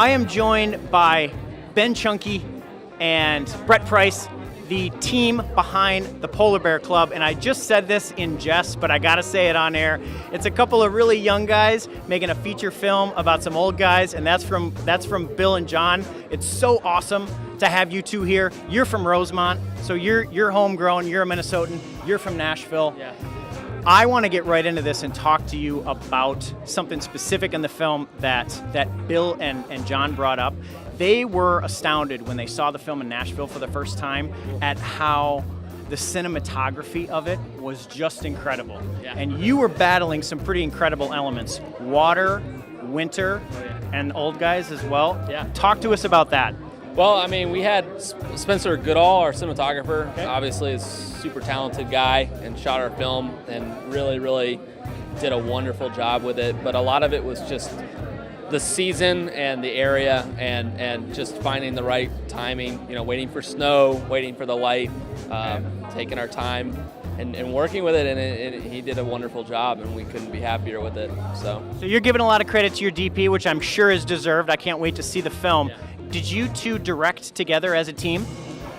I am joined by Ben Chunky and Brett Price, the team behind the Polar Bear Club, and I just said this in jest, but I gotta say it on air. It's a couple of really young guys making a feature film about some old guys, and that's from Bill and John. It's so awesome to have you two here. You're from Rosemont, so you're homegrown, you're a Minnesotan, you're from Nashville. Yeah. I want to get right into this and talk to you about something specific in the film that Bill and John brought up. They were astounded when they saw the film in Nashville for the first time at how the cinematography of it was just incredible. Yeah. And you were battling some pretty incredible elements. Water, winter, and old guys as well. Yeah. Talk to us about that. Well, I mean, we had Spencer Goodall, our cinematographer. Okay. Obviously, is a super talented guy and shot our film and really did a wonderful job with it. But a lot of it was just the season and the area and just finding the right timing, waiting for snow, waiting for the light, taking our time and working with it. And he did a wonderful job, and we couldn't be happier with it. So you're giving a lot of credit to your DP, which I'm sure is deserved. I can't wait to see the film. Yeah. Did you two direct together as a team?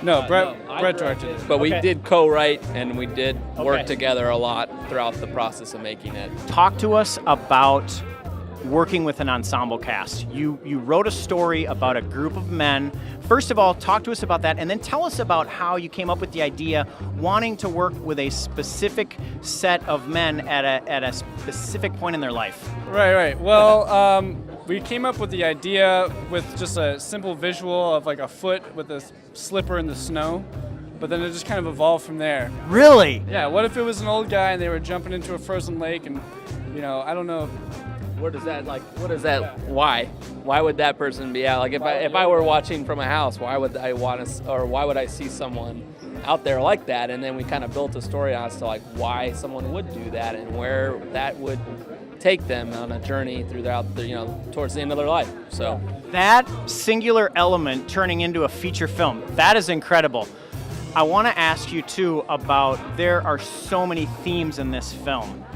No, Brett I directed it. But we Okay. did co-write, and we did work Okay. together a lot throughout the process of making it. Talk to us about working with an ensemble cast. You wrote a story about a group of men. First of all, talk to us about that, and then tell us about how you came up with the idea wanting to work with a specific set of men at a specific point in their life. Right. Well, we came up with the idea with just a simple visual of like a foot with a slipper in the snow, but then it just kind of evolved from there. Really? Yeah, what if it was an old guy and they were jumping into a frozen lake and, I don't know. What is that? Why would that person be out? Like if I were watching from a house, why would I see someone out there like that? And then we kind of built a story as to like why someone would do that and where that would take them on a journey throughout towards the end of their life. So That singular element turning into a feature film, that is incredible. I want to ask you too about, there are so many themes in this film.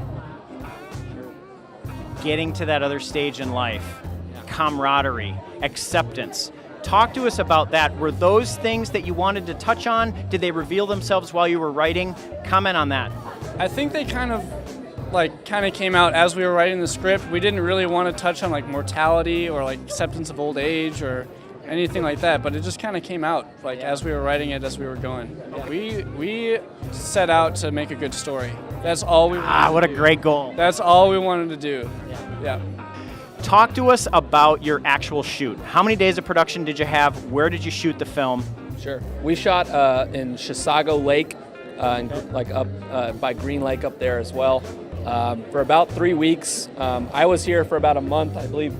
Getting to that other stage in life, camaraderie, acceptance. Talk to us about that. Were those things that you wanted to touch on? Did they reveal themselves while you were writing? Comment on that. I think they kind of came out as we were writing the script. We didn't really want to touch on like mortality or like acceptance of old age or anything like that, but it just kind of came out as we were writing it, as we were going. We set out to make a good story. That's all we wanted What to a do. great goal. That's all we wanted to do. Yeah. Talk to us about your actual shoot. How many days of production did you have? Where did you shoot the film? sure. We shot in Chisago Lake, up by Green Lake up there as well, for about 3 weeks. I was here for about a month, I believe.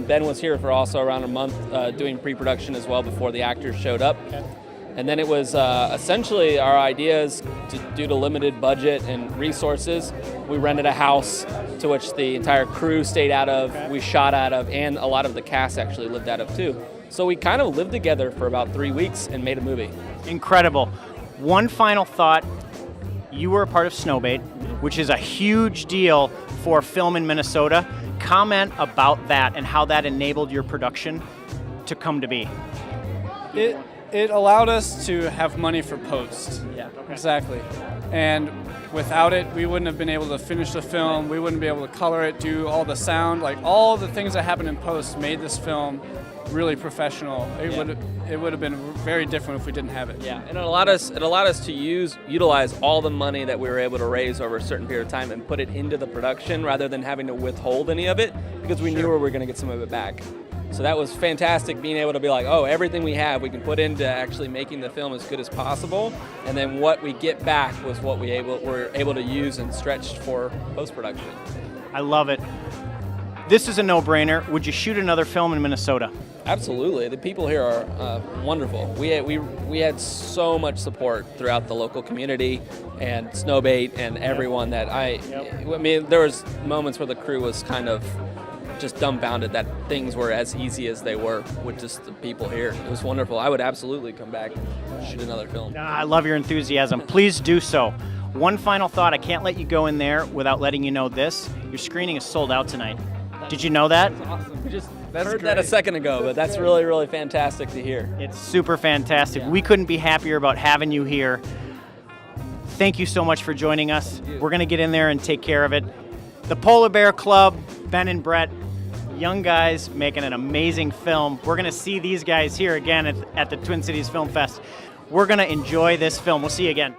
Ben was here for also around a month doing pre-production as well before the actors showed up. And then it was essentially our ideas, due to limited budget and resources, we rented a house to which the entire crew stayed out of, we shot out of, and a lot of the cast actually lived out of too. So we kind of lived together for about 3 weeks and made a movie. Incredible. One final thought. You were a part of Snowbait, which is a huge deal for film in Minnesota. Comment about that and how that enabled your production to come to be. It allowed us to have money for post. Yeah. Exactly. And without it, we wouldn't have been able to finish the film. We wouldn't be able to color it, do all the sound. Like all the things that happened in post made this film really professional. It would have been very different if we didn't have it. Yeah, and it allowed us to utilize all the money that we were able to raise over a certain period of time and put it into the production rather than having to withhold any of it, because we knew we were going to get some of it back. So that was fantastic, being able to be like, oh, everything we have we can put into actually making the film as good as possible, and then what we get back was what we're able to use and stretch for post-production. I love it. This is a no-brainer. Would you shoot another film in Minnesota? Absolutely. The people here are wonderful. We had so much support throughout the local community and Snowbait and everyone that I mean, there was moments where the crew was kind of just dumbfounded that things were as easy as they were with just the people here. It was wonderful. I would absolutely come back and shoot another film. I love your enthusiasm. Please do so. One final thought. I can't let you go in there without letting you know this. Your screening is sold out tonight. Did you know that? That's awesome. That's Heard great. that a second ago, but that's really, really fantastic to hear. It's super fantastic. Yeah. We couldn't be happier about having you here. Thank you so much for joining us. We're going to get in there and take care of it. The Polar Bear Club, Ben and Brett, young guys making an amazing film. We're going to see these guys here again at the Twin Cities Film Fest. We're going to enjoy this film. We'll see you again.